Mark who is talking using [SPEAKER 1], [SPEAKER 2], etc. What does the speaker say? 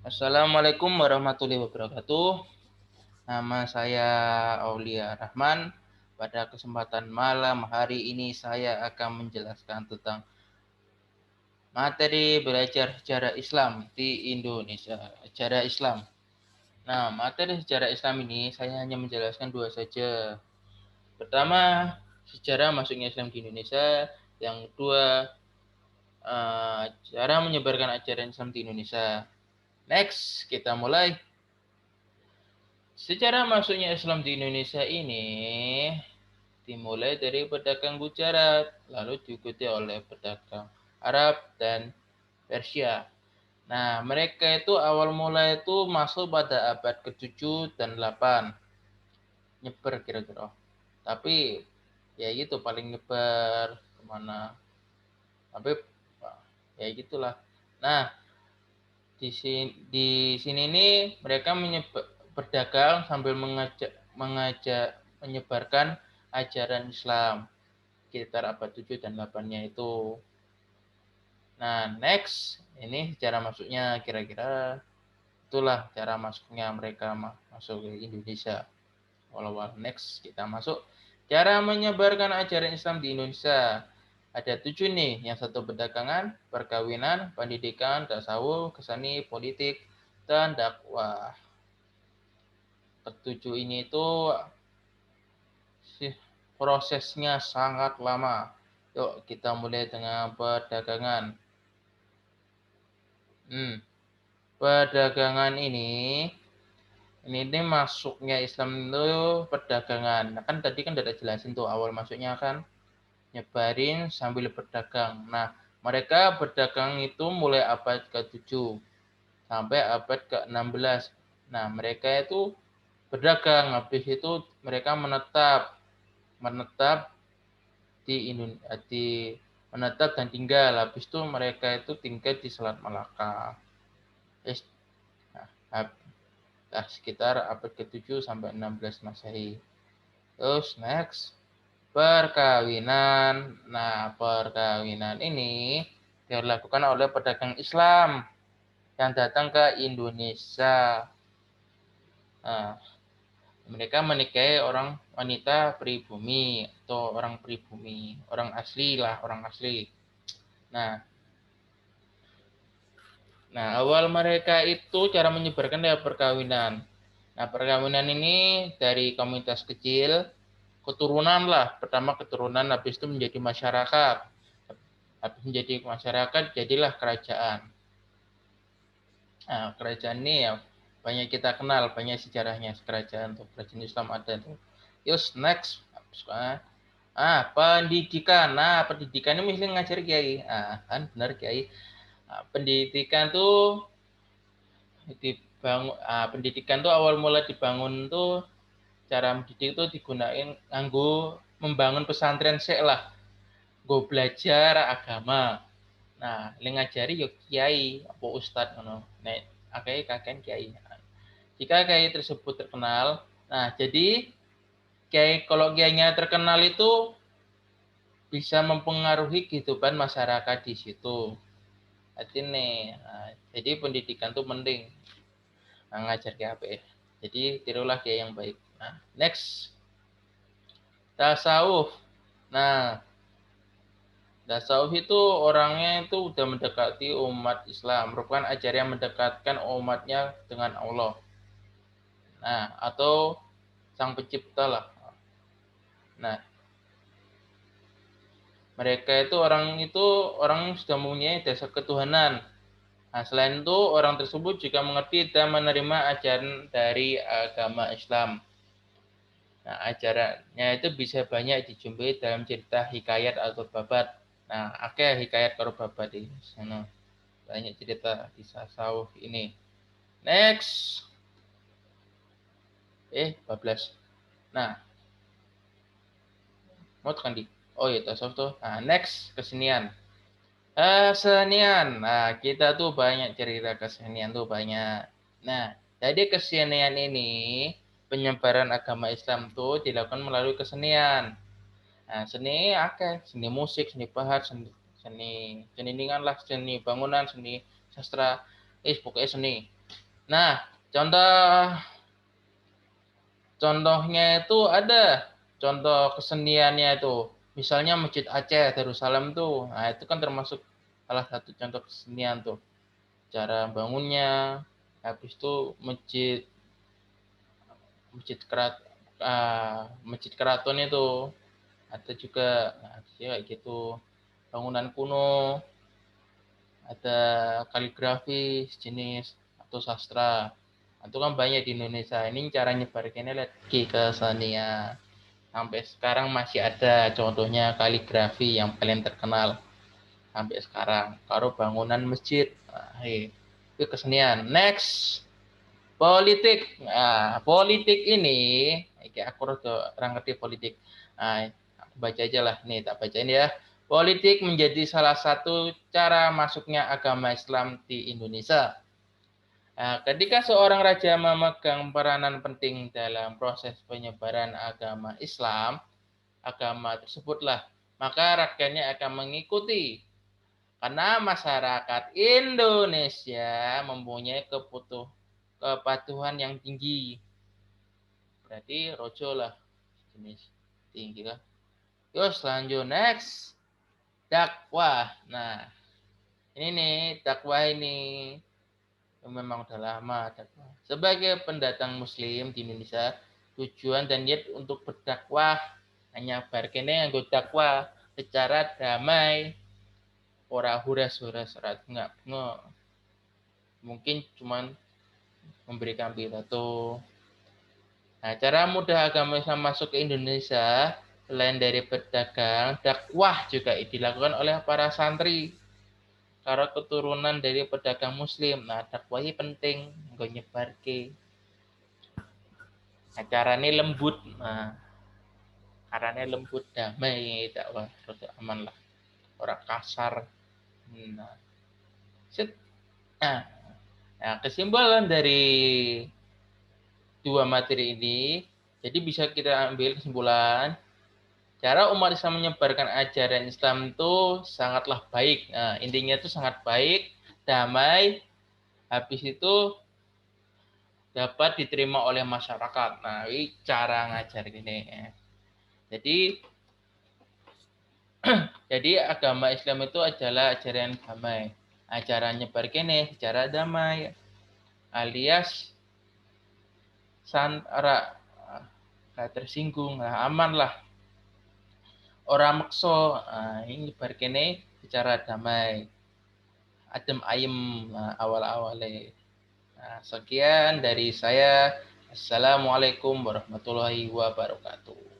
[SPEAKER 1] Assalamualaikum warahmatullahi wabarakatuh. Nama saya Aulia Rahman. Pada kesempatan malam hari ini saya akan menjelaskan tentang materi belajar sejarah Islam di Indonesia. Sejarah Islam. Nah, materi sejarah Islam ini saya hanya menjelaskan dua saja. Pertama, sejarah masuknya Islam di Indonesia. Yang kedua, cara menyebarkan ajaran Islam di Indonesia. Next, kita mulai. Sejarah masuknya Islam di Indonesia ini dimulai dari pedagang Gujarat, lalu diikuti oleh pedagang Arab dan Persia. Nah, mereka itu awal mulai itu masuk pada abad ke-7 dan 8. Nyebar kira-kira. Tapi ya gitu paling nyebar kemana. Tapi ya gitulah. Nah, di sini nih mereka berdagang sambil menyebarkan ajaran Islam sekitar abad 7 dan 8-nya itu. Nah, next ini cara masuknya kira-kira itulah cara masuknya mereka masuk ke Indonesia. Awal-awal next kita masuk cara menyebarkan ajaran Islam di Indonesia. Ada 7 nih, yang satu perdagangan, perkawinan, pendidikan, tasawuf, kesani, politik, dan dakwah. Ketujuh ini itu prosesnya sangat lama. Yuk kita mulai dengan perdagangan. Perdagangan ini masuknya Islam itu perdagangan. Nah, kan tadi kan udah jelasin tuh awal masuknya kan nyebarin sambil berdagang. Nah, mereka berdagang itu mulai abad ke-7 sampai abad ke-16. Nah, mereka itu berdagang, habis itu mereka menetap menetap dan tinggal. Habis itu mereka itu tinggal di Selat Malaka. Sekitar abad ke-7 sampai 16 Masehi. Terus next, perkawinan. Nah, perkawinan ini dilakukan oleh pedagang Islam yang datang ke Indonesia. Nah, mereka menikahi orang wanita pribumi atau orang pribumi, orang asli lah, orang asli. Nah, awal mereka itu cara menyebarkan dari perkawinan. Nah, perkawinan ini dari komunitas kecil, keturunan lah. Pertama keturunan, habis itu menjadi masyarakat. Habis menjadi masyarakat, jadilah kerajaan. Nah, kerajaan ini ya banyak kita kenal, banyak sejarahnya kerajaan tuh. Kerajaan Islam ada tuh. Yus, next. Pendidikan. Nah, pendidikan ini mesti ngajar kiai. Kan benar kiai. Pendidikan tuh pendidikan tuh awal mula dibangun tuh cara mendidik itu digunain nganggo membangun pesantren sik lah. Go belajar agama. Nah, yang ngajari yo kiai apa ustad ngono. Nek akeh kakek kiai. Jika kiai tersebut terkenal, nah jadi kiai kalau kiainya terkenal itu bisa mempengaruhi kehidupan masyarakat di situ. Jadi pendidikan tuh penting. Ngajar ke HP. Jadi tirulah kiai yang baik. Nah, next. Tasawuf. Nah, tasawuf itu orangnya itu udah mendekati umat Islam, merupakan ajaran yang mendekatkan umatnya dengan Allah. Nah, atau Sang Pencipta lah. Nah, mereka itu orang sudah mempunyai dasar ketuhanan. Nah, selain itu orang tersebut juga mengerti dan menerima ajaran dari agama Islam. Nah, ajarannya itu bisa banyak dijumpai dalam cerita hikayat atau babat. Nah, hikayat karo babat di sana. Banyak cerita di tasawuf ini. Next. 14. Nah, mau tekan di. Oh iya, tasawuf tuh. Nah, next kesenian. Kesenian. Nah, kita tuh banyak cerita kesenian tuh banyak. Nah, jadi kesenian ini penyebaran agama Islam tuh dilakukan melalui kesenian. Nah, seni seni musik, seni bahasa, seni ningan lah, seni bangunan, seni sastra, pokoknya seni. Nah, contohnya itu ada contoh keseniannya itu. Misalnya Masjid Aceh Darussalam tuh. Nah, itu kan termasuk salah satu contoh kesenian tuh. Cara bangunnya, habis itu masjid kerat masjid keraton itu ada juga, nah, kayak gitu. Bangunan kuno, ada kaligrafi sejenis atau sastra. Itu kan banyak di Indonesia. Ini cara nyebarkannya lagi ke senia. Sampai sekarang masih ada contohnya kaligrafi yang paling terkenal sampai sekarang. Karo bangunan masjid. Nah, itu kesenian. Next, politik. Nah, politik ini, aku orang ngerti politik. Nah, aku baca aja lah. Nih, tak bacain ya. Politik menjadi salah satu cara masuknya agama Islam di Indonesia. Nah, ketika seorang raja memegang peranan penting dalam proses penyebaran agama Islam, agama tersebutlah, maka rakyatnya akan mengikuti. Karena masyarakat Indonesia mempunyai kepatuhan yang tinggi. Berarti rojo lah jenis tinggi lah. Yuk lanjut next. Dakwah. Nah, ini nih dakwah ini memang udah lama dakwah. Sebagai pendatang muslim di Indonesia, tujuan dan niat untuk berdakwah hanya barkene yang dakwah secara damai, ora huras-huras ora nggak mungkin cuman memberikan pidato. Nah, cara mudah agama Islam masuk ke Indonesia selain dari berdagang, dakwah juga dilakukan oleh para santri karena keturunan dari pedagang muslim. Nah, dakwah ini penting nggo nyebarke. Acaranya lembut, nah, caranya lembut damai dakwah terus aman lah, orang kasar. Nah, nah, nah, kesimpulan dari dua materi ini, jadi bisa kita ambil kesimpulan, cara umat Islam menyebarkan ajaran Islam itu sangatlah baik. Nah, intinya itu sangat baik, damai, habis itu dapat diterima oleh masyarakat. Nah, ini cara ngajar gini. Jadi, agama Islam itu adalah ajaran damai. Ajaran nyebar kene secara damai, alias santara gak tersinggung, aman lah. Orang makso, ini nyebar kene secara damai. Adem ayem awal-awalnya. Nah, sekian dari saya. Assalamualaikum warahmatullahi wabarakatuh.